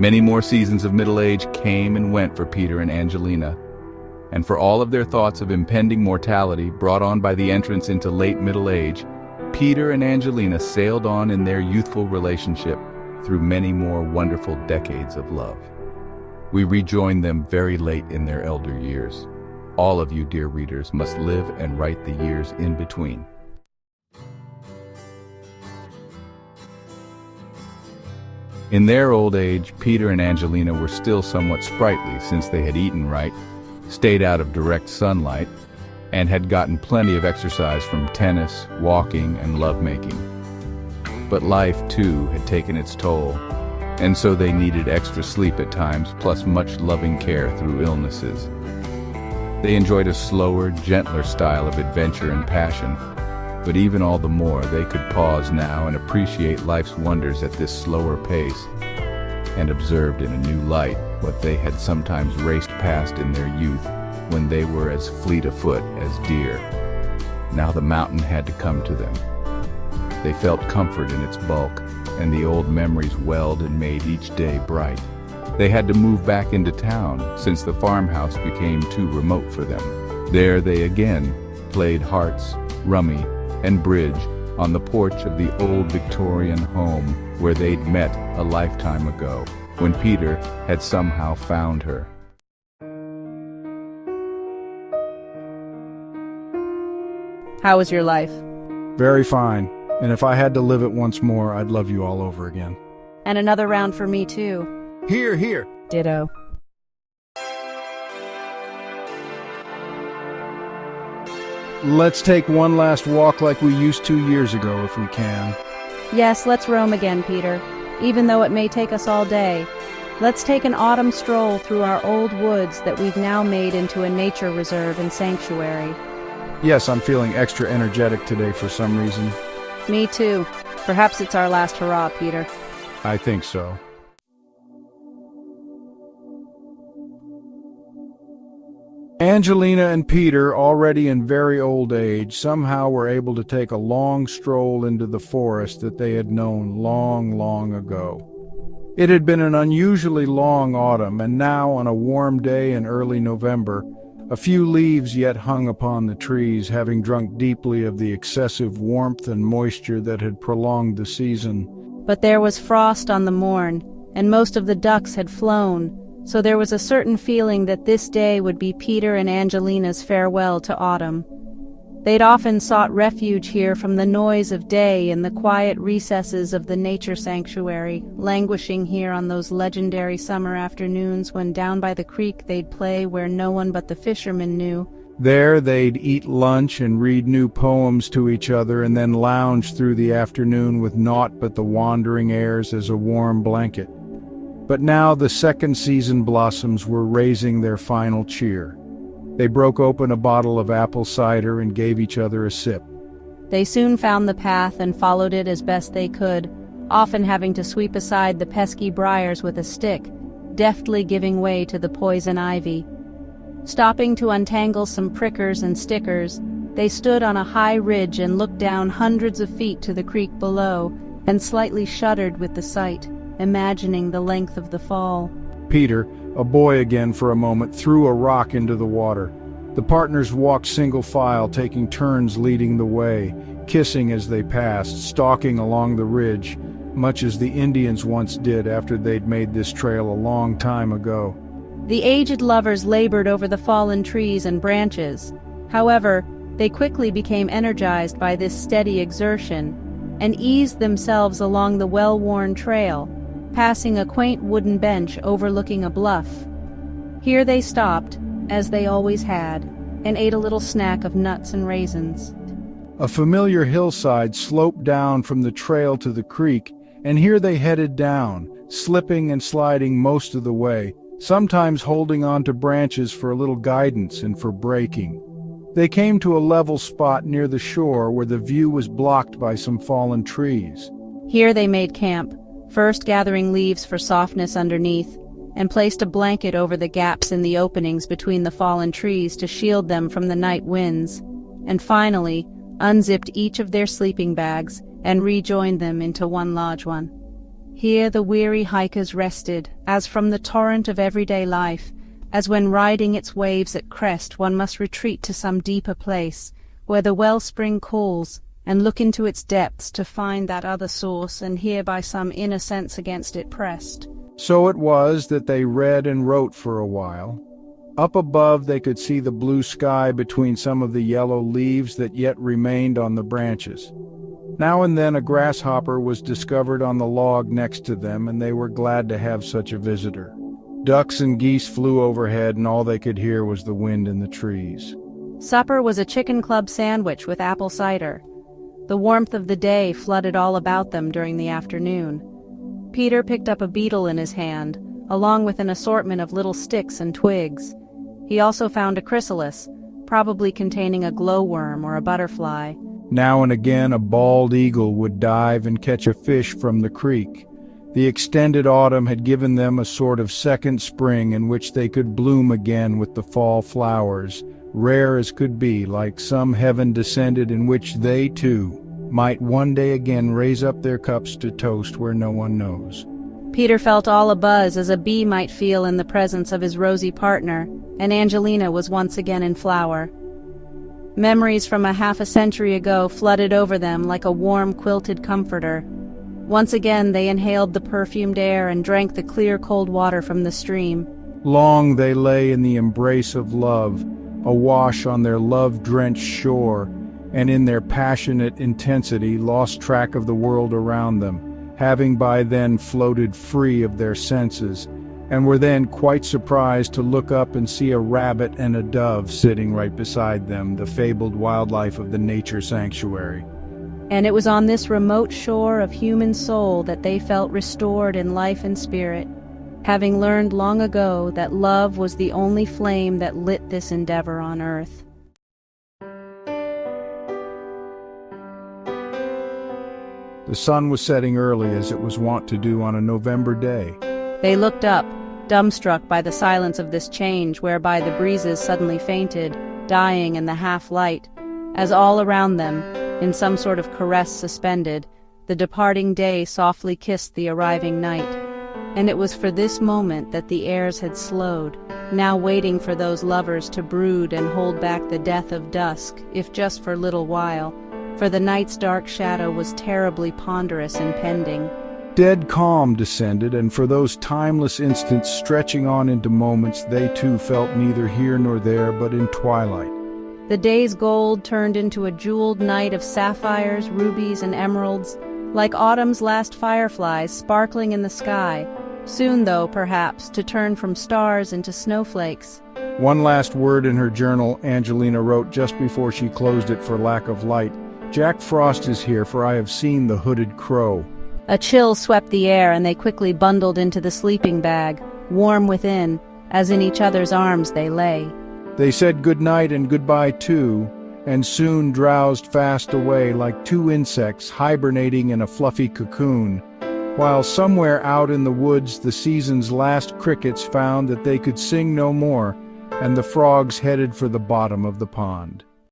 Many more seasons of middle age came and went for Peter and Angelina, and for all of their thoughts of impending mortality brought on by the entrance into late middle age, Peter and Angelina sailed on in their youthful relationship through many more wonderful decades of love. We rejoined them very late in their elder years. All of you, dear readers, must live and write the years in between. In their old age, Peter and Angelina were still somewhat sprightly since they had eaten right, stayed out of direct sunlight, and had gotten plenty of exercise from tennis, walking, and lovemaking. But life, too, had taken its toll, and so they needed extra sleep at times, plus much loving care through illnesses. They enjoyed a slower, gentler style of adventure and passion, but even all the more they could pause now and appreciate life's wonders at this slower pace, and observed in a new light what they had sometimes raced past in their youth when they were as fleet of foot as deer. Now the mountain had to come to them. They felt comfort in its bulk, and the old memories welled and made each day bright. They had to move back into town since the farmhouse became too remote for them. There they again played hearts, rummy, and bridge on the porch of the old Victorian home where they'd met a lifetime ago, when Peter had somehow found her. How was your life? Very fine, and if I had to live it once more, I'd love you all over again. And another round for me too. Here, here. Ditto. Let's take one last walk like we used to years ago, if we can. Yes, let's roam again, Peter, even though it may take us all day. Let's take an autumn stroll through our old woods that we've now made into a nature reserve and sanctuary. Yes, I'm feeling extra energetic today for some reason. Me too. Perhaps it's our last hurrah, Peter. I think so. Angelina and Peter, already in very old age, somehow were able to take a long stroll into the forest that they had known long, long ago. It had been an unusually long autumn, and now, on a warm day in early November, a few leaves yet hung upon the trees, having drunk deeply of the excessive warmth and moisture that had prolonged the season. But there was frost on the morn, and most of the ducks had flown, so there was a certain feeling that this day would be Peter and Angelina's farewell to autumn. They'd often sought refuge here from the noise of day in the quiet recesses of the nature sanctuary, languishing here on those legendary summer afternoons when down by the creek they'd play where no one but the fishermen knew. There they'd eat lunch and read new poems to each other, and then lounge through the afternoon with naught but the wandering airs as a warm blanket. But now the second season blossoms were raising their final cheer. They broke open a bottle of apple cider and gave each other a sip. They soon found the path and followed it as best they could, often having to sweep aside the pesky briars with a stick, deftly giving way to the poison ivy. Stopping to untangle some prickers and stickers, they stood on a high ridge and looked down hundreds of feet to the creek below, and slightly shuddered with the sight, imagining the length of the fall. Peter, a boy again for a moment, threw a rock into the water. The partners walked single file, taking turns leading the way, kissing as they passed, stalking along the ridge, much as the Indians once did after they'd made this trail a long time ago. The aged lovers labored over the fallen trees and branches. However, they quickly became energized by this steady exertion, and eased themselves along the well-worn trail, passing a quaint wooden bench overlooking a bluff. Here they stopped, as they always had, and ate a little snack of nuts and raisins. A familiar hillside sloped down from the trail to the creek, and here they headed down, slipping and sliding most of the way, sometimes holding on to branches for a little guidance and for braking. They came to a level spot near the shore where the view was blocked by some fallen trees. Here they made camp, first gathering leaves for softness underneath, and placed a blanket over the gaps in the openings between the fallen trees to shield them from the night winds, and finally unzipped each of their sleeping bags and rejoined them into one large one. Here the weary hikers rested, as from the torrent of everyday life, as when riding its waves at crest one must retreat to some deeper place, where the wellspring calls, and look into its depths to find that other source, and here by some inner sense against it pressed. So it was that they read and wrote for a while. Up above they could see the blue sky between some of the yellow leaves that yet remained on the branches. Now and then a grasshopper was discovered on the log next to them, and they were glad to have such a visitor. Ducks and geese flew overhead, and all they could hear was the wind in the trees. Supper was a chicken club sandwich with apple cider. The warmth of the day flooded all about them during the afternoon. Peter picked up a beetle in his hand, along with an assortment of little sticks and twigs. He also found a chrysalis, probably containing a glowworm or a butterfly. Now and again a bald eagle would dive and catch a fish from the creek. The extended autumn had given them a sort of second spring in which they could bloom again with the fall flowers, rare as could be, like some heaven descended in which they, too, might one day again raise up their cups to toast where no one knows. Peter felt all abuzz as a bee might feel in the presence of his rosy partner, and Angelina was once again in flower. Memories from half a century ago flooded over them like a warm quilted comforter. Once again they inhaled the perfumed air and drank the clear cold water from the stream. Long they lay in the embrace of love, awash on their love-drenched shore, and in their passionate intensity lost track of the world around them, having by then floated free of their senses, and were then quite surprised to look up and see a rabbit and a dove sitting right beside them, the fabled wildlife of the nature sanctuary. And it was on this remote shore of human soul that they felt restored in life and spirit, having learned long ago that love was the only flame that lit this endeavor on earth. The sun was setting early, as it was wont to do on a November day. They looked up, dumbstruck by the silence of this change whereby the breezes suddenly fainted, dying in the half-light, as all around them, in some sort of caress suspended, the departing day softly kissed the arriving night. And it was for this moment that the airs had slowed, now waiting for those lovers to brood and hold back the death of dusk, if just for a little while, for the night's dark shadow was terribly ponderous and pending. Dead calm descended, and for those timeless instants stretching on into moments, they too felt neither here nor there, but in twilight. The day's gold turned into a jeweled night of sapphires, rubies, and emeralds, like autumn's last fireflies sparkling in the sky, soon, though, perhaps, to turn from stars into snowflakes. One last word in her journal Angelina wrote just before she closed it for lack of light. "Jack Frost is here, for I have seen the hooded crow." A chill swept the air, and they quickly bundled into the sleeping bag, warm within, as in each other's arms they lay. They said good night and goodbye too, and soon drowsed fast away like two insects hibernating in a fluffy cocoon, while somewhere out in the woods the season's last crickets found that they could sing no more, and the frogs headed for the bottom of the pond.